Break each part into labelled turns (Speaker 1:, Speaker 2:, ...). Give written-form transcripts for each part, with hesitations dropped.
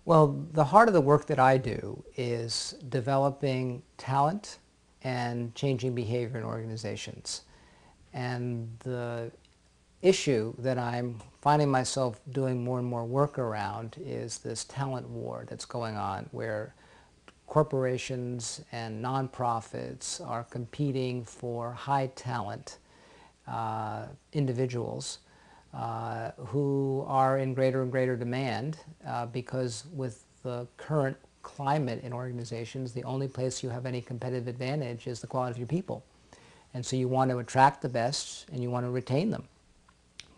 Speaker 1: Well, the heart of the work that I do is developing talent and changing behavior in organizations. And the issue that I'm finding myself doing more and more work around is this talent war that's going on, where corporations and nonprofits are competing for high talent individuals who are in greater and greater demand because with the current climate in organizations, the only place you have any competitive advantage is the quality of your people. And so you want to attract the best and you want to retain them.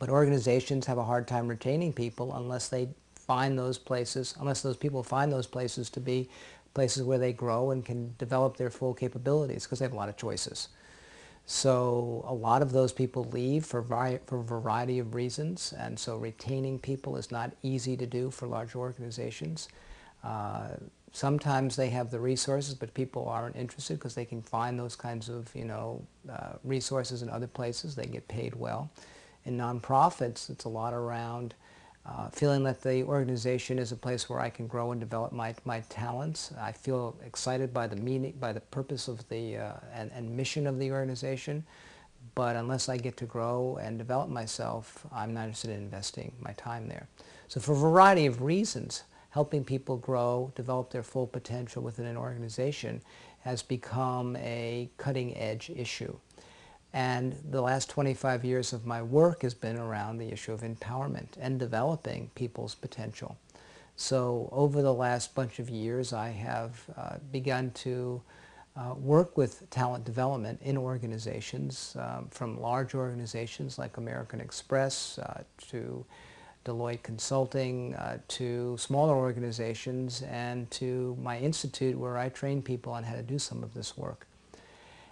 Speaker 1: But organizations have a hard time retaining people unless they find those places, unless those people find those places to be places where they grow and can develop their full capabilities, because they have a lot of choices. So a lot of those people leave for a variety of reasons, and so retaining people is not easy to do for large organizations. Sometimes they have the resources, but people aren't interested because they can find those kinds of, resources in other places. They get paid well. In nonprofits, it's a lot around feeling that the organization is a place where I can grow and develop my talents. I feel excited by the meaning, by the purpose of the and mission of the organization, but unless I get to grow and develop myself, I'm not interested in investing my time there. So for a variety of reasons, helping people grow, develop their full potential within an organization has become a cutting-edge issue. And the last 25 years of my work has been around the issue of empowerment and developing people's potential. So over the last bunch of years, I have begun to work with talent development in organizations, from large organizations like American Express to Deloitte Consulting, to smaller organizations, and to my institute where I train people on how to do some of this work.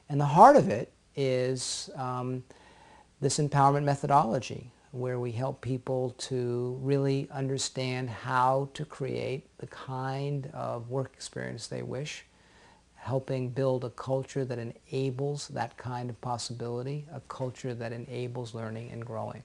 Speaker 1: And the heart of it is this empowerment methodology, where we help people to really understand how to create the kind of work experience they wish, helping build a culture that enables that kind of possibility, a culture that enables learning and growing.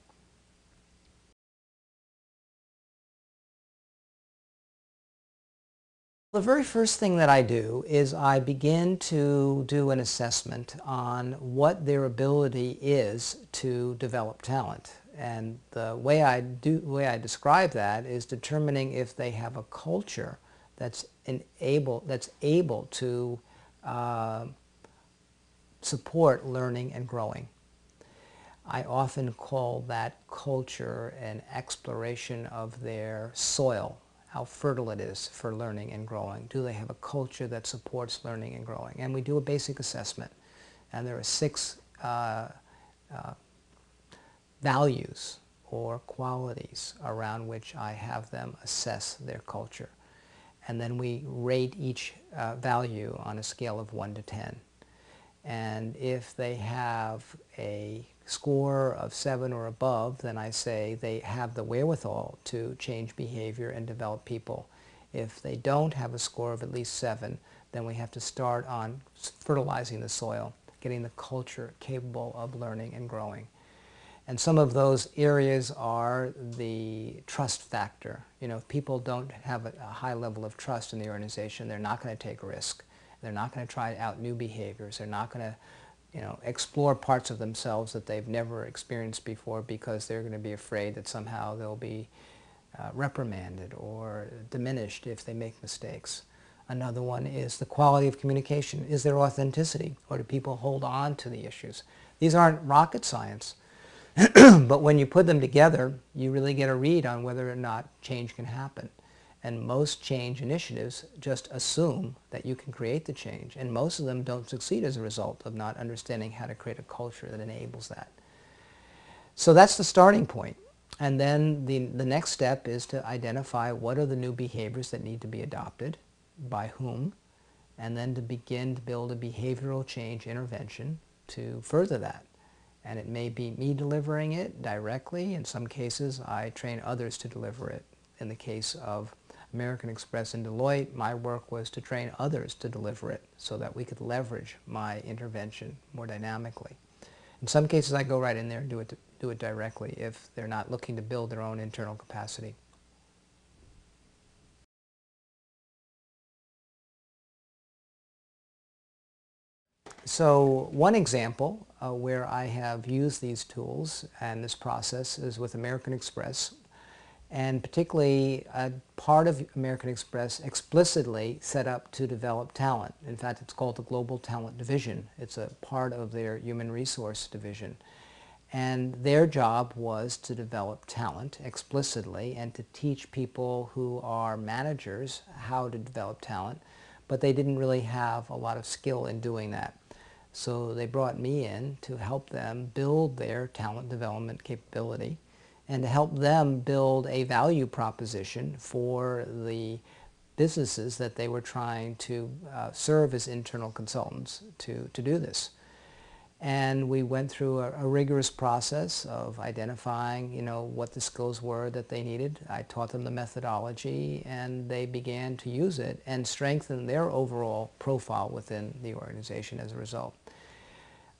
Speaker 1: The very first thing that I do is I begin to do an assessment on what their ability is to develop talent. And the way I describe that is determining if they have a culture that's able to uh, support learning and growing. I often call that culture an exploration of their soil, how fertile it is for learning and growing. Do they have a culture that supports learning and growing? And we do a basic assessment. And there are 6 values or qualities around which I have them assess their culture. And then we rate each value on a scale of 1 to 10. And if they have a score of 7 or above, then I say they have the wherewithal to change behavior and develop people. If they don't have a score of at least 7, then we have to start on fertilizing the soil, getting the culture capable of learning and growing. And some of those areas are the trust factor. If people don't have a high level of trust in the organization, they're not going to take a risk. They're not going to try out new behaviors. They're not going to, explore parts of themselves that they've never experienced before because they're going to be afraid that somehow they'll be reprimanded or diminished if they make mistakes. Another one is the quality of communication. Is there authenticity, or do people hold on to the issues? These aren't rocket science. But when you put them together, you really get a read on whether or not change can happen. And most change initiatives just assume that you can create the change, and most of them don't succeed as a result of not understanding how to create a culture that enables that. So that's the starting point. And then the next step is to identify what are the new behaviors that need to be adopted, by whom, and then to begin to build a behavioral change intervention to further that. And it may be me delivering it directly. In some cases, I train others to deliver it. In the case of American Express and Deloitte, my work was to train others to deliver it so that we could leverage my intervention more dynamically. In some cases, I go right in there and do it directly if they're not looking to build their own internal capacity. So one example where I have used these tools and this process is with American Express, and particularly a part of American Express explicitly set up to develop talent. In fact, it's called the Global Talent Division. It's a part of their human resource division. And their job was to develop talent explicitly and to teach people who are managers how to develop talent, but they didn't really have a lot of skill in doing that. So they brought me in to help them build their talent development capability and to help them build a value proposition for the businesses that they were trying to serve as internal consultants to do this. And we went through a rigorous process of identifying, what the skills were that they needed. I taught them the methodology, and they began to use it and strengthen their overall profile within the organization as a result.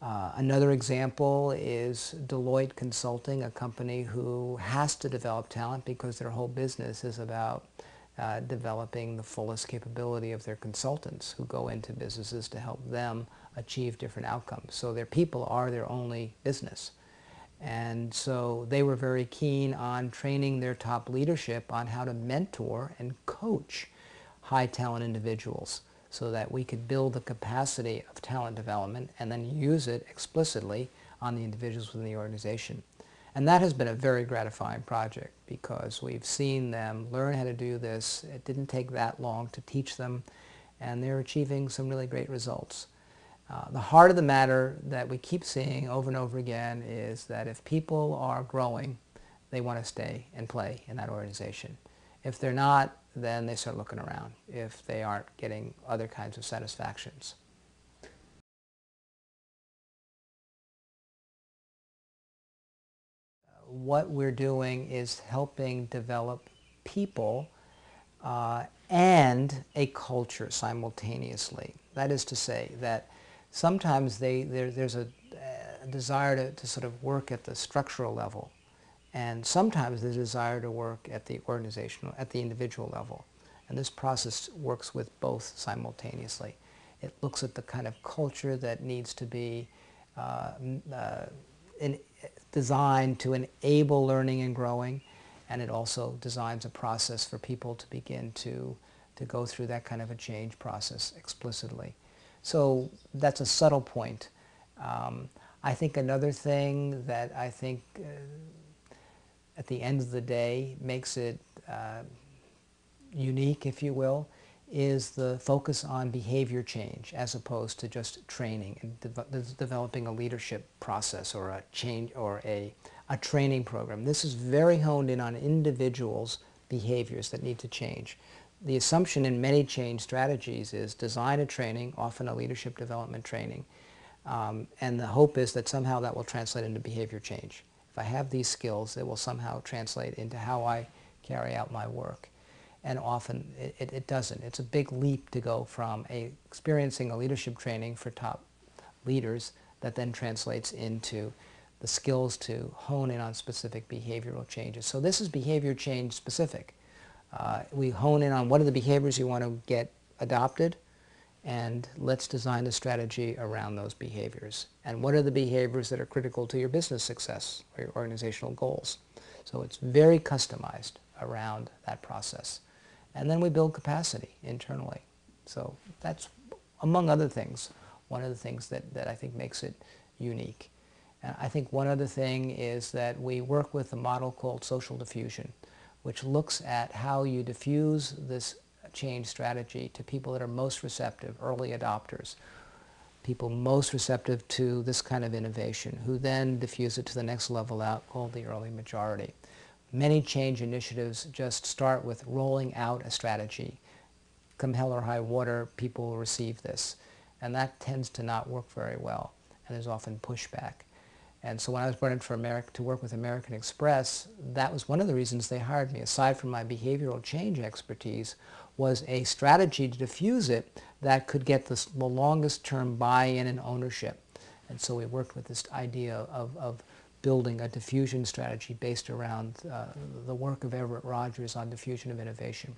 Speaker 1: Another example is Deloitte Consulting, a company who has to develop talent because their whole business is about developing the fullest capability of their consultants who go into businesses to help them achieve different outcomes. So their people are their only business. And so they were very keen on training their top leadership on how to mentor and coach high talent individuals so that we could build the capacity of talent development and then use it explicitly on the individuals within the organization. And that has been a very gratifying project because we've seen them learn how to do this. It didn't take that long to teach them, and they're achieving some really great results. The heart of the matter that we keep seeing over and over again is that if people are growing, they want to stay and play in that organization. If they're not, then they start looking around if they aren't getting other kinds of satisfactions. What we're doing is helping develop people and a culture simultaneously. That is to say that sometimes there's a desire to sort of work at the structural level, and sometimes there's a desire to work at the organizational, at the individual level. And this process works with both simultaneously. It looks at the kind of culture that needs to be uh, in, designed to enable learning and growing, and it also designs a process for people to begin to go through that kind of a change process explicitly. So that's a subtle point. I think another thing that I think at the end of the day makes it unique, if you will, is the focus on behavior change as opposed to just training and developing a leadership process or a change or a training program. This is very honed in on individuals' behaviors that need to change. The assumption in many change strategies is design a training, often a leadership development training, and the hope is that somehow that will translate into behavior change. If I have these skills, it will somehow translate into how I carry out my work. And often it doesn't. It's a big leap to go from experiencing a leadership training for top leaders that then translates into the skills to hone in on specific behavioral changes. So this is behavior change specific. We hone in on what are the behaviors you want to get adopted, and let's design a strategy around those behaviors. And what are the behaviors that are critical to your business success or your organizational goals? So it's very customized around that process. And then we build capacity internally. So that's, among other things, one of the things that I think makes it unique. And I think one other thing is that we work with a model called social diffusion, which looks at how you diffuse this change strategy to people that are most receptive, early adopters, people most receptive to this kind of innovation, who then diffuse it to the next level out called the early majority. Many change initiatives just start with rolling out a strategy. Come hell or high water, people will receive this. And that tends to not work very well, and there's often pushback. And so when I was brought in to work with American Express, that was one of the reasons they hired me. Aside from my behavioral change expertise, was a strategy to diffuse it that could get the longest term buy-in and ownership. And so we worked with this idea of building a diffusion strategy based around the work of Everett Rogers on diffusion of innovation.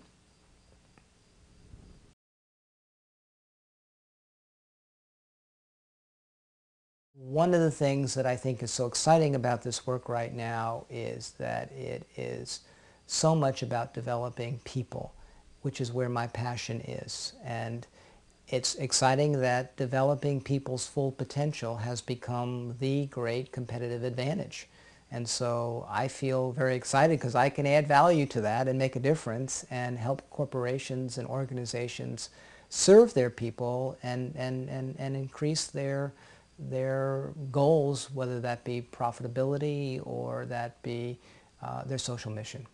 Speaker 1: One of the things that I think is so exciting about this work right now is that it is so much about developing people, which is where my passion is. And it's exciting that developing people's full potential has become the great competitive advantage. And so I feel very excited because I can add value to that and make a difference and help corporations and organizations serve their people and increase their goals, whether that be profitability or that be their social mission.